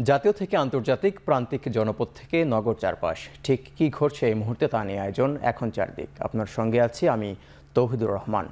জাতীয় থেকে আন্তর্জাতিক, প্রান্তিক জনপদ থেকে নগর চারপাশ, ঠিক কী ঘটছে এই মুহূর্তে তা নিয়ে আয়োজন এখন চারদিক। আপনার সঙ্গে আছি আমি তৌহিদুর রহমান।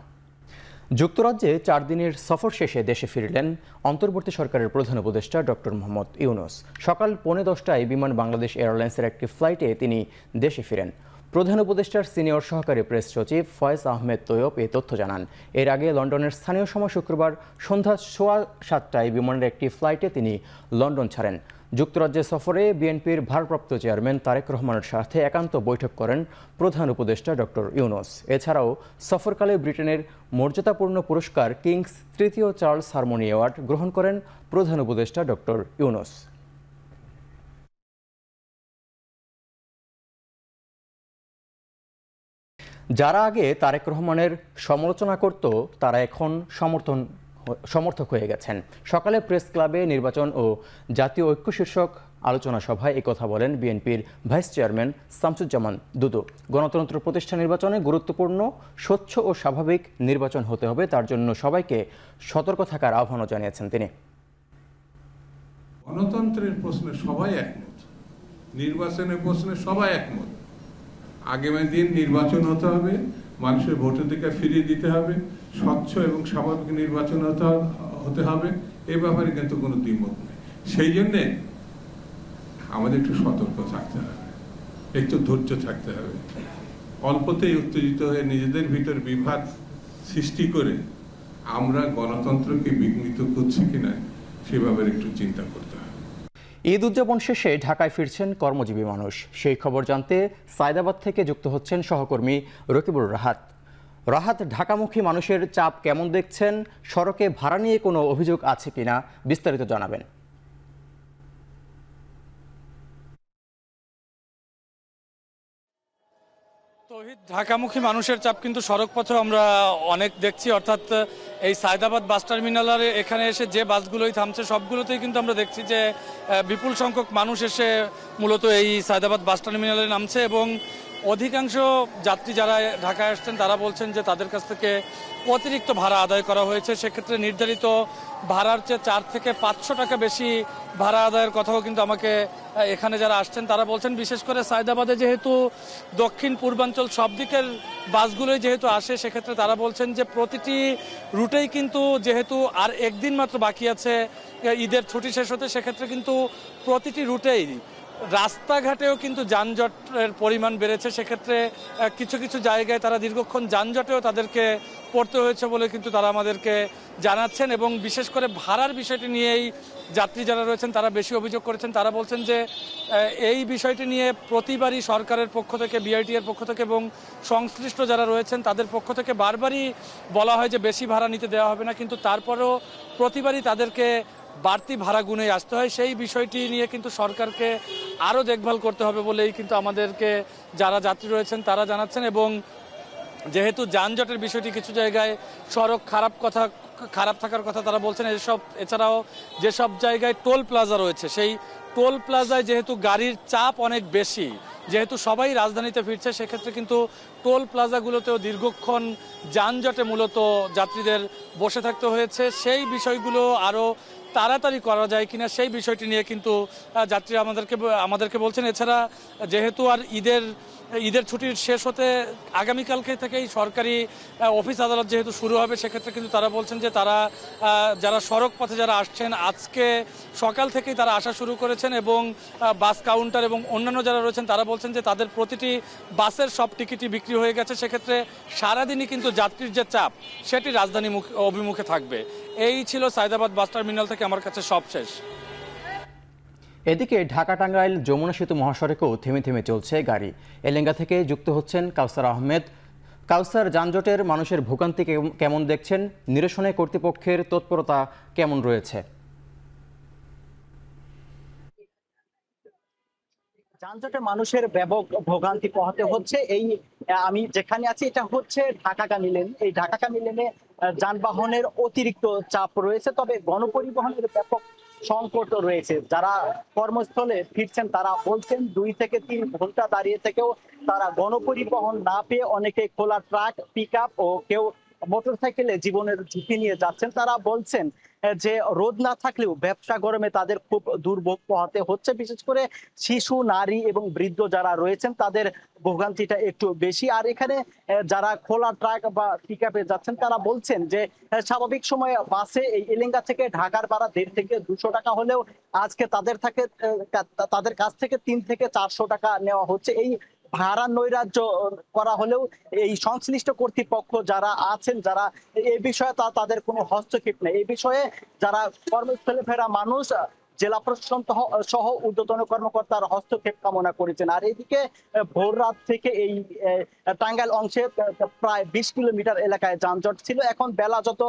যুক্তরাজ্যে 4 দিনের সফর শেষে দেশে ফিরলেন অন্তর্বর্তী সরকারের প্রধান উপদেষ্টা ডক্টর মোহাম্মদ ইউনূস। সকাল 10:15টায় বিমান বাংলাদেশ এয়ারলাইন্সের একটি ফ্লাইটে তিনি দেশে ফিরেন। প্রধান উপদেষ্টার সিনিয়র সহকারী প্রেস সচিব ফয়েজ আহমেদ তৈয়ব এই তথ্য জানান। এর আগে লন্ডনের স্থানীয় সময় শুক্রবার সন্ধ্যা 7:15টায় বিমানের একটি ফ্লাইটে তিনি লন্ডন ছাড়েন। যুক্তরাজ্যে সফরে বিএনপির ভারপ্রাপ্ত চেয়ারম্যান তারেক রহমানের সাথে একান্ত বৈঠক করেন প্রধান উপদেষ্টা ডক্টর ইউনূস। এছাড়াও সফরকালে ব্রিটেনের মর্যাদাপূর্ণ পুরস্কার কিংস তৃতীয় চার্লস হারমোনি অ্যাওয়ার্ড গ্রহণ করেন প্রধান উপদেষ্টা ডক্টর ইউনূস। যারা আগে তারেক রহমানের সমালোচনা করত তারা এখন সমর্থক হয়ে গেছেন। সকালে প্রেস ক্লাবে নির্বাচন ও জাতীয় ঐক্য শীর্ষক আলোচনা সভায় একথা বলেন বিএনপির ভাইস চেয়ারম্যান শামসুজ্জামান দুদু। গণতন্ত্র প্রতিষ্ঠা নির্বাচনে গুরুত্বপূর্ণ, স্বচ্ছ ও স্বাভাবিক নির্বাচন হতে হবে, তার জন্য সবাইকে সতর্ক থাকার আহ্বানও জানিয়েছেন তিনি। গণতন্ত্রের প্রশ্নে সবাই একমত, নির্বাচনের প্রশ্নে সবাই একমত। আগামী দিন নির্বাচন হতে হবে, মানুষের ভোটাধিকার ফিরিয়ে দিতে হবে, স্বচ্ছ এবং স্বাভাবিক নির্বাচন হতে হবে, এ ব্যাপারে কিন্তু কোনো দ্বিমত নেই। সেই জন্যে আমাদের একটু সতর্ক থাকতে হবে, একটু ধৈর্য থাকতে হবে। অল্পতেই উত্তেজিত হয়ে নিজেদের ভিতর বিভাদ সৃষ্টি করে আমরা গণতন্ত্রকে বিঘ্নিত করছি কিনা সে ব্যাপারে একটু চিন্তা করতে হবে। ঈদ উদযাপন শেষে ঢাকায় ফিরছেন কর্মজীবী মানুষ। সেই খবর জানতে সায়দাবাদ থেকে যুক্ত হচ্ছেন সহকর্মী রকিবুর রাহাত। ঢাকামুখী মানুষের চাপ কেমন দেখছেন? সড়কে ভাড়া নিয়ে কোনো অভিযোগ আছে কিনা বিস্তারিত জানাবেন। ঢাকামুখী মানুষের চাপ কিন্তু সড়ক পথে আমরা অনেক দেখছি, অর্থাৎ এই সায়দাবাদ বাস টার্মিনালের এখানে এসে যে বাসগুলোই থামছে সবগুলোতেই কিন্তু আমরা দেখছি যে বিপুল সংখ্যক মানুষ এসে মূলত এই সায়দাবাদ বাস টার্মিনালে নামছে এবং অধিকাংশ যাত্রী যারা ঢাকায় আসছেন তারা বলছেন যে তাদের কাছ থেকে অতিরিক্ত ভাড়া আদায় করা হয়েছে। সেক্ষেত্রে নির্ধারিত ভাড়ার চেয়ে 4 থেকে 500 টাকা বেশি ভাড়া আদায়ের কথাও কিন্তু আমাকে এখানে যারা আসছেন তারা বলছেন। বিশেষ করে সায়দাবাদে যেহেতু দক্ষিণ পূর্বাঞ্চল সব দিকের বাসগুলোই যেহেতু আসে, সেক্ষেত্রে তারা বলছেন যে প্রতিটি রুটেই কিন্তু যেহেতু আর একদিন মাত্র বাকি আছে ঈদের ছুটি শেষ হতে, সেক্ষেত্রে কিন্তু প্রতিটি রুটেই রাস্তাঘাটেও কিন্তু যানজটের পরিমাণ বেড়েছে। সেক্ষেত্রে কিছু কিছু জায়গায় তারা দীর্ঘক্ষণ যানজটেও তাদেরকে পড়তে হয়েছে বলে কিন্তু তারা আমাদেরকে জানাচ্ছেন এবং বিশেষ করে ভাড়ার বিষয়টি নিয়েই যাত্রী যারা রয়েছেন তারা বেশি অভিযোগ করেছেন। তারা বলছেন যে এই বিষয়টি নিয়ে প্রতিবারই সরকারের পক্ষ থেকে, বিআরটিএর পক্ষ থেকে এবং সংশ্লিষ্ট যারা রয়েছেন তাদের পক্ষ থেকে বারবারই বলা হয় যে বেশি ভাড়া নিতে দেওয়া হবে না, কিন্তু তারপরেও প্রতিবারই তাদেরকে বাড়তি ভাড়া গুনে আসতে হয়। সেই বিষয়টি নিয়ে কিন্তু সরকারকে আরও দেখভাল করতে হবে বলেই কিন্তু আমাদেরকে যারা যাত্রী রয়েছেন তারা জানাচ্ছেন। এবং যেহেতু যানজটের বিষয়টি কিছু জায়গায় সড়ক খারাপ থাকার কথা তারা বলছেন, এছাড়াও যেসব জায়গায় টোল প্লাজা রয়েছে সেই টোল প্লাজায় যেহেতু গাড়ির চাপ অনেক বেশি, যেহেতু সবাই রাজধানীতে ফিরছে, সেক্ষেত্রে কিন্তু টোল প্লাজাগুলোতেও দীর্ঘক্ষণ যানজটে মূলত যাত্রীদের বসে থাকতে হয়েছে। সেই বিষয়গুলো আরও তাড়াতাড়ি করা যায় কিনা সেই বিষয়টি নিয়ে কিন্তু যাত্রীরা আমাদেরকে বলছেন। এছাড়া যেহেতু আর ঈদের ছুটির শেষ হতে আগামীকালকে থেকেই সরকারি অফিস আদালত যেহেতু শুরু হবে, সেক্ষেত্রে কিন্তু তারা বলছেন যে তারা যারা সড়ক পথে যারা আসছেন আজকে সকাল থেকেই তারা আসা শুরু করেছেন এবং বাস কাউন্টার এবং অন্যান্য যারা রয়েছেন তারা বলছেন যে তাদের প্রতিটি বাসের সব টিকিটই বিক্রি হয়ে গেছে। সেক্ষেত্রে সারাদিনই কিন্তু যাত্রীর যে চাপ সেটি রাজধানী অভিমুখে থাকবে। এই ছিল সায়দাবাদ বাস টার্মিনাল থেকে আমার কাছে সব শেষ। এদিকে ঢাকা টাঙ্গাইল যমুনা সেতু মহাসড়কেও থেমে থেমে চলছে গাড়ি। এলেঙ্গা থেকে যুক্ত হচ্ছেন কাউসার আহমেদ। কাউসার, যানজটের মানুষের ভোগান্তি কেমন দেখছেন? নিরসনে কর্তৃপক্ষের তৎপরতা কেমন রয়েছে? যানজটে মানুষের ব্যাপক ভোগান্তি পোহাতে হচ্ছে। আমি যেখানে আছি এটা হচ্ছে ঢাকাগামী লেন। এই ঢাকাগামী লেনে যানবাহনের অতিরিক্ত চাপ রয়েছে, তবে গণপরিবহনের ব্যাপক সংকট রয়েছে। যারা কর্মস্থলে ফিরছেন তারা বলছেন 2 থেকে 3 ঘন্টা দাঁড়িয়ে থেকেও তারা গণপরিবহন না পেয়ে অনেকে খোলা ট্রাক, পিকআপ ও কেউ মোটরসাইকেলে জীবনের ঝুঁকি নিয়ে যাচ্ছেন, তারা বলছেন যে রোদ না থাকলেও ব্যবসা গরমে তাদের খুব দুর্ভোগ পোহাতে হচ্ছে। বিশেষ করে শিশু, নারী এবং বৃদ্ধ যারা রয়েছেন তাদের ভোগান্তিটা একটু বেশি। আর এখানে যারা খোলা ট্রাক বা পিকআপে যাচ্ছেন তারা বলছেন যে স্বাভাবিক সময়ে বাসে এই এলেঙ্গা থেকে ঢাকার ভাড়া 1.5 থেকে 200 টাকা হলেও আজকে তাদের কাছ থেকে 3 থেকে 400 টাকা নেওয়া হচ্ছে। এই ভাড়া নৈরাজ্য করা হলেও এই সংশ্লিষ্ট কর্তৃপক্ষ যারা আছেন, যারা এই বিষয়ে তাদের কোনো হস্তক্ষেপ নেই। এই বিষয়ে যারা কর্মস্থলে ফেরা মানুষ জেলা প্রশাসন সহ ঊর্ধ্বতন কর্মকর্তার হস্তক্ষেপ কামনা করেছেন। আর এইদিকে ভোর রাত থেকে এই টাঙ্গাইল অংশে প্রায় 20 কিলোমিটার এলাকায় যানজট ছিল। এখন বেলা যত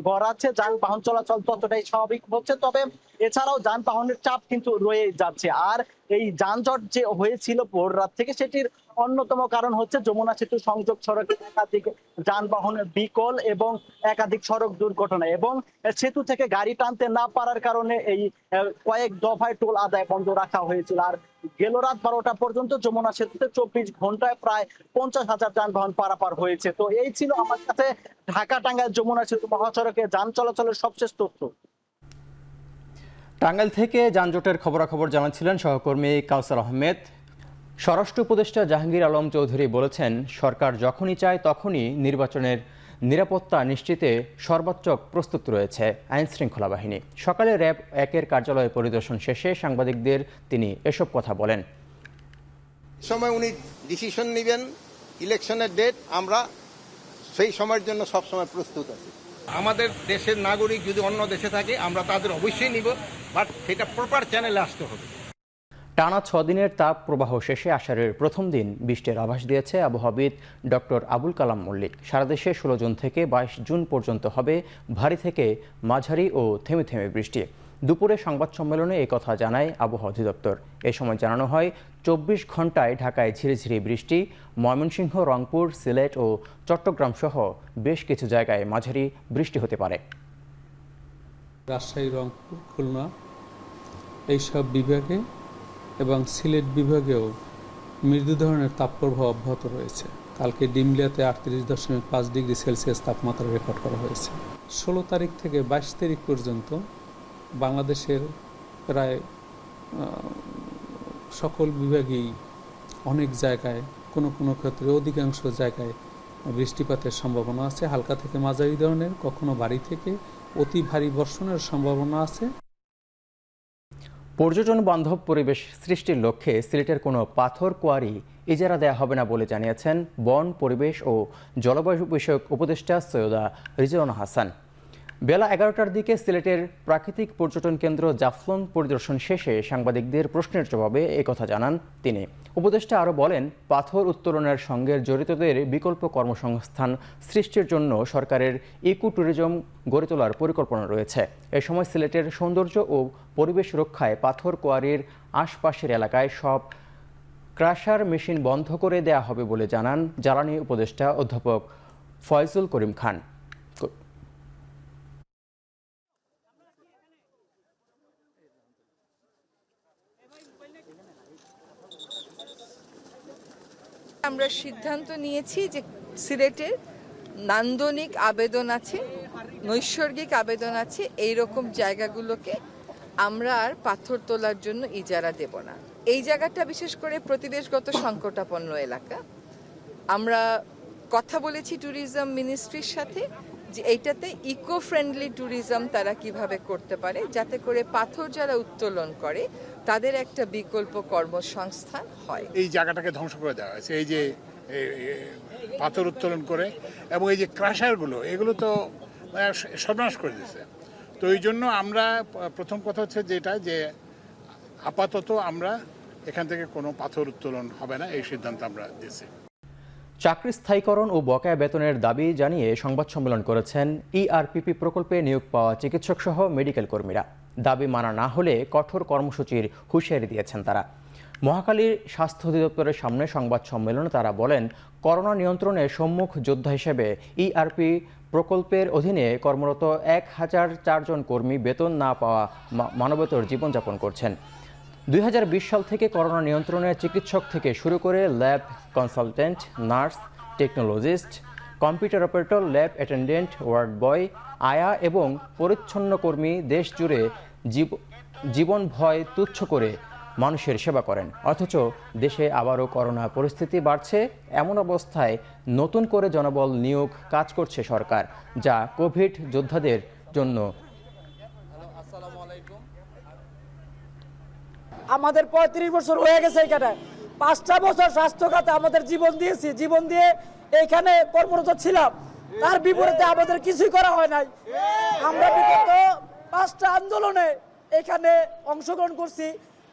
গড়াচ্ছে যানবাহন চলাচল ততটাই স্বাভাবিক হচ্ছে, তবে এছাড়াও যানবাহনের চাপ কিন্তু রয়ে যাচ্ছে। আর এই যানজট যে হয়েছিল ভোর রাত থেকে, সেটির অন্যতম কারণ হচ্ছে যমুনা সেতু সংযোগ সড়কে একাধিক যানবাহনের বিকল এবং একাধিক সড়ক দুর্ঘটনা, এবং সেতু থেকে গাড়ি টানতে না পারার কারণে এই কয়েক দফায় টোল আদায় বন্ধ রাখা হয়েছিল। আর গেল রাত 12টা পর্যন্ত যমুনা সেতুতে 24 ঘন্টায় প্রায় 50,000 যানবাহন পারাপার হয়েছে। তো এই ছিল আমার কাছে ঢাকা টাঙ্গাইল যমুনা সেতু মহাসড়কে যান চলাচলের সবশেষ তথ্য। টাঙ্গাইল থেকে যানজটের খবরাখবর জানাচ্ছিলেন সহকর্মী কাউসার আহমেদ। স্বরাষ্ট্র উপদেষ্টা জাহাঙ্গীর আলম চৌধুরী বলেছেন, সরকার যখনই চায় তখনই নির্বাচনের নিরাপত্তা নিশ্চিতে সর্বাত্মক প্রস্তুত রয়েছে আইনশৃঙ্খলা বাহিনী। সকালে র্যাব 1-এর কার্যালয় পরিদর্শন শেষে সাংবাদিকদের তিনি এসব কথা বলেন। সময় উনি ডিসিশন নেবেন ইলেকশনের ডেট, আমরা সেই সময়ের জন্য সব সময় প্রস্তুত আছি। আমাদের দেশের নাগরিক যদি অন্য দেশে থাকে আমরা তাদের অবশ্যই নিব, বাট সেটা প্রপার চ্যানেলে আসতে হবে। টানা 6 দিনের তাপ প্রবাহ শেষে আষাঢ়ের প্রথম দিন বৃষ্টির আভাস দিয়েছে আবহাওয়াবিদ ডক্টর আবুল কালাম মল্লিক। সারা দেশে 16 জুন থেকে 22 জুন পর্যন্ত হবে ভারী থেকে মাঝারি ও থেমে থেমে বৃষ্টি। দুপুরে সংবাদ সম্মেলনে এই কথা জানায় আবহাওয়া অধিদপ্তর। এ সময় জানানো হয় 24 ঘন্টায় ঢাকায় ঝিরিঝিরি বৃষ্টি, ময়মনসিংহ, রংপুর, সিলেট ও চট্টগ্রাম সহ বেশ কিছু জায়গায় মাঝারি বৃষ্টি হতে পারে। রাজশাহী, রংপুর, খুলনা এইসব বিভাগে এবং সিলেট বিভাগেও মৃদু ধরনের তাপপ্রবাহ অব্যাহত রয়েছে। কালকে ডিমলিয়াতে 38.5 ডিগ্রি সেলসিয়াস তাপমাত্রা রেকর্ড করা হয়েছে। 16 তারিখ থেকে 22 তারিখ পর্যন্ত বাংলাদেশের প্রায় সকল বিভাগেই অনেক জায়গায়, কোনো কোনো ক্ষেত্রে অধিকাংশ জায়গায় বৃষ্টিপাতের সম্ভাবনা আছে। হালকা থেকে মাঝারি ধরনের, কখনো ভারী থেকে অতি ভারী বর্ষণের সম্ভাবনা আছে। পর্যটন বান্ধব পরিবেশ সৃষ্টির লক্ষ্যে সিলেটের কোনো পাথর কোয়ারি ইজারা দেওয়া হবে না বলে জানিয়েছেন বন, পরিবেশ ও জলবায়ু বিষয়ক উপদেষ্টা সৈয়দা রিজওয়ানা হাসান। বেলা 11টার দিকে সিলেটের প্রাকৃতিক পর্যটন কেন্দ্র জাফলং পরিদর্শন শেষে সাংবাদিকদের প্রশ্নের জবাবে একথা জানান তিনি। উপদেষ্টা আরও বলেন, পাথর উত্তোলনের সঙ্গে জড়িতদের বিকল্প কর্মসংস্থান সৃষ্টির জন্য সরকারের ইকো ট্যুরিজম গড়ে তোলার পরিকল্পনা রয়েছে। এ সময় সিলেটের সৌন্দর্য ও পরিবেশ রক্ষায় পাথর কোয়ারির আশপাশের এলাকায় সব ক্রাশার মেশিন বন্ধ করে দেয়া হবে বলে জানান জ্বালানি উপদেষ্টা অধ্যাপক ফয়জুল করিম খান। আমরা সিদ্ধান্ত নিয়েছি যে সিলেটের নান্দনিক আবেদন আছে, নৈসর্গিক আবেদন আছে, এই রকম জায়গাগুলোকে আমরা আর পাথর তোলার জন্য ইজারা দেব না। এই জায়গাটা বিশেষ করে পরিবেশগত সংকটাপন্ন এলাকা। আমরা কথা বলেছি ট্যুরিজম মিনিস্ট্রির সাথে যে এইটাতে ইকো ফ্রেন্ডলি ট্যুরিজম তারা কিভাবে করতে পারে, যাতে করে পাথর যারা উত্তোলন করে তাদের একটা বিকল্প কর্মসংস্থান হয়। এই জায়গাটাকে ধ্বংস করে দেওয়া হয়েছে, এই যে পাথর উত্তোলন করে, এবং এই যে ক্রাশারগুলো, এগুলো তো সর্বনাশ করে দিয়েছে। তো এই জন্য আমরা প্রথম কথা হচ্ছে যেটা, যে আপাতত আমরা এখান থেকে কোনো পাথর উত্তোলন হবে না, এই সিদ্ধান্ত আমরা দিয়েছি। চাকরি স্থায়ীকরণ ও বকেয়া বেতনের দাবি জানিয়ে সংবাদ সম্মেলন করেছেন ইআরপিপি প্রকল্পে নিয়োগ পাওয়া চিকিৎসক সহ মেডিকেল কর্মীরা। দাবি মানা না হলে কঠোর কর্মসূচির হুঁশিয়ারি দিয়েছেন তারা। মহাখালীর স্বাস্থ্য অধিদপ্তরের সামনে সংবাদ সম্মেলনে তারা বলেন, করোনা নিয়ন্ত্রণে সম্মুখ যোদ্ধা হিসেবে ইআরপি প্রকল্পের অধীনে কর্মরত 1004 জন কর্মী বেতন না পাওয়া মানবেতর জীবনযাপন করছেন। 2020 সাল থেকে করোনা নিয়ন্ত্রণে চিকিৎসক থেকে শুরু করে lab consultant, nurse, technologist, computer operator, lab attendant, ward boy, আয়া এবং পরিচ্ছন্ন কর্মী দেশ জুড়ে জীবন ভয় তুচ্ছ করে মানুষের সেবা করেন। অথচ দেশে আবারও করোনা পরিস্থিতি বাড়ছে। এমন অবস্থায় নতুন করে জনবল নিয়োগ কাজ করছে সরকার, যা কোভিড যোদ্ধাদের জন্য। আমাদের 35 বছর হয়ে গেছে এখানে, 5টা বছর স্বাস্থ্য খাতে আমাদের জীবন দিয়েছি, জীবন দিয়ে এখানে কর্মরত ছিলাম। তার বিপরীতে আমাদের কিছুই করা হয় নাই। আমরা বিগত 5টা আন্দোলনে এখানে অংশগ্রহণ করছি।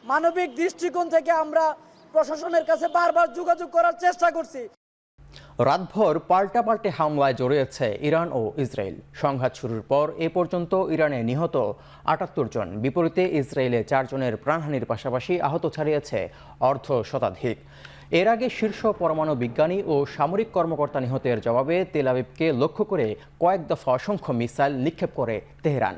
মানবিক দৃষ্টিকোণ থেকে আমরা প্রশাসনের কাছে বারবার যোগাযোগ করার চেষ্টা করছি। রাতভর পাল্টাপাল্টে হামলায় জড়িয়েছে ইরান ও ইসরায়েল। সংঘাত শুরুর পর এ পর্যন্ত ইরানে নিহত 78 জন, বিপরীতে ইসরায়েলে 4 জনের প্রাণহানির পাশাপাশি আহত ছাড়িয়েছে অর্ধ শতাধিক। এর আগে শীর্ষ পরমাণু বিজ্ঞানী ও সামরিক কর্মকর্তা নিহতের জবাবে তেল আবিবকে লক্ষ্য করে কয়েক দফা অসংখ্য মিসাইল নিক্ষেপ করে তেহরান।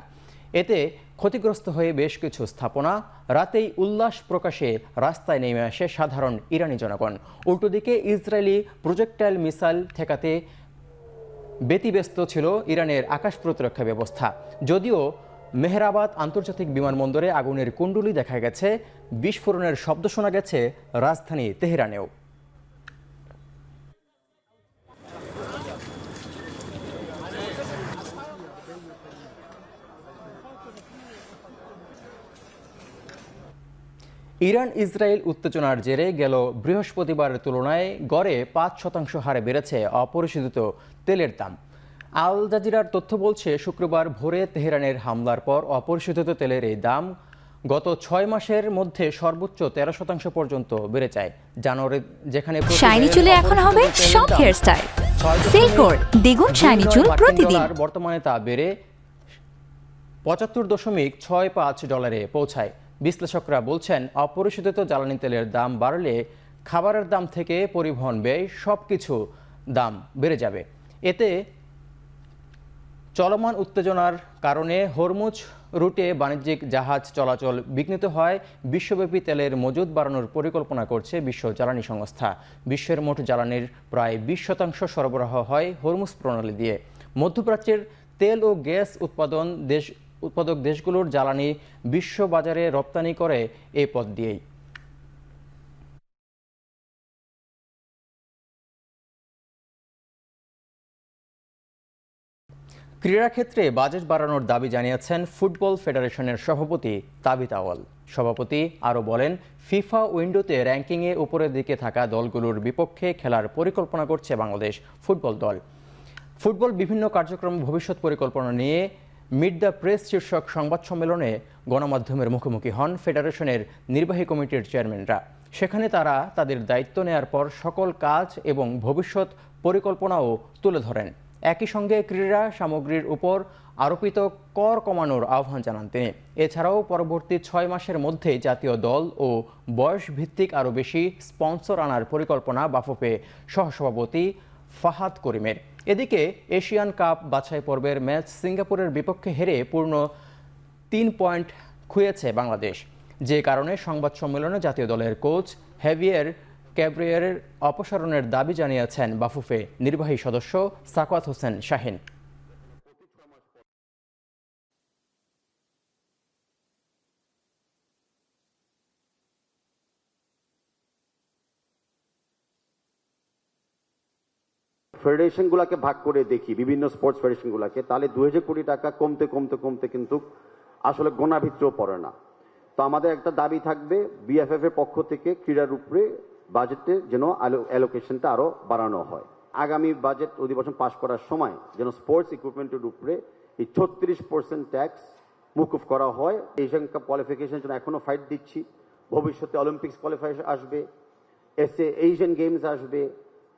এতে ক্ষতিগ্রস্ত হয়ে বেশ কিছু স্থাপনা। রাতেই উল্লাস প্রকাশে রাস্তায় নেমে আসে সাধারণ ইরানি জনগণ। উল্টোদিকে ইসরায়েলি প্রজেক্টাইল মিসাইল ঠেকাতে ব্যতিব্যস্ত ছিল ইরানের আকাশ প্রতিরক্ষা ব্যবস্থা। যদিও মেহরাবাদ আন্তর্জাতিক বিমানবন্দরে আগুনের কুণ্ডুলি দেখা গেছে, বিস্ফোরণের শব্দ শোনা গেছে রাজধানী তেহরানেও। ইরান ইসরায়েল উত্তেজনার জেরে গেল বৃহস্পতিবারের তুলনায় গড়ে 5% হারে বেড়েছে অপরিশোধিত তেলের দাম। আল জাজিরার তথ্য বলছে, শুক্রবার ভোরে তেহরানের হামলার পর অপরিশোধিত তেলের এই দাম গত 6 মাসের মধ্যে সর্বোচ্চ 13% পর্যন্ত বেড়ে যায়। জানুয়ারি যেখানে শাইনি চুলে এখন হবে সব হেয়ারস্টাইল, সিল্কোর দ্বিগুণ শাইনি চুল প্রতিদিন। বর্তমানে তা বেড়ে $75.65 পৌঁছায়। বিশ্লেষকরা বলছেন, অপরিশোধিত জ্বালানি তেলের দাম বাড়লে খাবারের দাম থেকে পরিবহন ব্যয় সবকিছু দাম বেড়ে যাবে। এতে চলমান উত্তেজনার কারণে হরমুজ রুটে বাণিজ্যিক জাহাজ চলাচল বিঘ্নিত হয়। বিশ্বব্যাপী তেলের মজুদ বাড়ানোর পরিকল্পনা করছে বিশ্ব জ্বালানি সংস্থা। বিশ্বের মোট জ্বালানির প্রায় 20% সরবরাহ হয় হরমুজ প্রণালী দিয়ে। মধ্যপ্রাচ্যের তেল ও গ্যাস উৎপাদক দেশগুলোর জ্বালানি বিশ্ব বাজারে রপ্তানি করে এই পথ দিয়েই। ক্রীড়াক্ষেত্রে বাজেট বাড়ানোর দাবি জানিয়েছেন ফুটবল ফেডারেশনের সভাপতি তাবিত আওয়াল। সভাপতি আরও বলেন, ফিফা উইন্ডোতে র্যাঙ্কিংয়ে উপরের দিকে থাকা দলগুলোর বিপক্ষে খেলার পরিকল্পনা করছে বাংলাদেশ ফুটবল দল। ফুটবল বিভিন্ন কার্যক্রম ভবিষ্যৎ পরিকল্পনা নিয়ে মিট দ্য প্রেস শীর্ষক সংবাদ সম্মেলনে গণমাধ্যমের মুখোমুখি হন ফেডারেশনের নির্বাহী কমিটির চেয়ারম্যানরা। সেখানে তারা তাদের দায়িত্ব নেয়ার পর সকল কাজ এবং ভবিষ্যৎ পরিকল্পনাও তুলে ধরেন। একই সঙ্গে ক্রীড়া সামগ্রীর উপর আরোপিত কর কমানোর আহ্বান জানান তিনি। এছাড়াও পরবর্তী 6 মাসের মধ্যেই জাতীয় দল ও বয়স ভিত্তিক আরও বেশি স্পন্সর আনার পরিকল্পনা বাফুফে সহসভাপতি ফাহাদ করিমের। এদিকে এশিয়ান কাপ বাছাই পর্বের ম্যাচ সিঙ্গাপুরের বিপক্ষে হেরে পূর্ণ 3 পয়েন্ট খুঁয়েছে বাংলাদেশ। যে কারণে সংবাদ সম্মেলনে জাতীয় দলের কোচ হেভিয়ার ক্যাব্রিয়ারের অপসারণের দাবি জানিয়েছেন বাফুফে নির্বাহী সদস্য সাকাওয়াত হোসেন শাহিন। ফেডারেশনগুলোকে ভাগ করে দেখি, বিভিন্ন স্পোর্টস ফেডারেশনগুলোকে, তাহলে 2000 কোটি টাকা কমতে কমতে কমতে কিন্তু আসলে গোনা ভিতরেও পড়ে না। তো আমাদের একটা দাবি থাকবে, বিএফএফ এর পক্ষ থেকে ক্রীড়ার উপরে বাজেটে যেন অ্যালোকেশনটা আরো বাড়ানো হয়। আগামী বাজেট অধিবেশন পাশ করার সময় যেন স্পোর্টস ইকুইপমেন্টের উপরে এই 36% ট্যাক্স মুকুব করা হয়। এশিয়ান কাপ কোয়ালিফিকেশনের জন্য এখনো ফাইট দিচ্ছি। ভবিষ্যতে অলিম্পিক্স কোয়ালিফায়ার আসবে, এশিয়ান গেমস আসবে,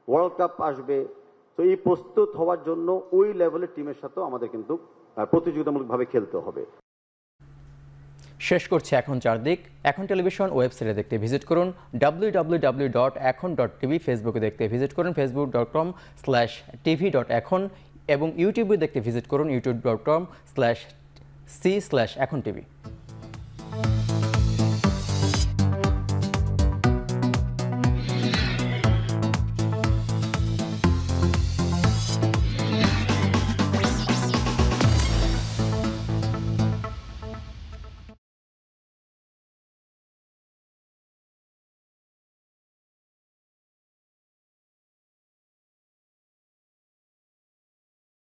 ওয়ার্ল্ড কাপ আসবে। তো এই প্রস্তুত হওয়ার জন্য ওই লেভেলের টিমের সাথেও আমাদের কিন্তু প্রতিযোগিতামূলকভাবে খেলতে হবে। শেষ করছি এখন চারদিক। এখন টেলিভিশন ওয়েবসাইটে দেখতে ভিজিট করুন www.ekhon.tv। ফেসবুকে দেখতে ভিজিট করুন facebook.com/tv.ekhon এবং ইউটিউবে দেখতে ভিজিট করুন youtube.com/c/ekhon tv।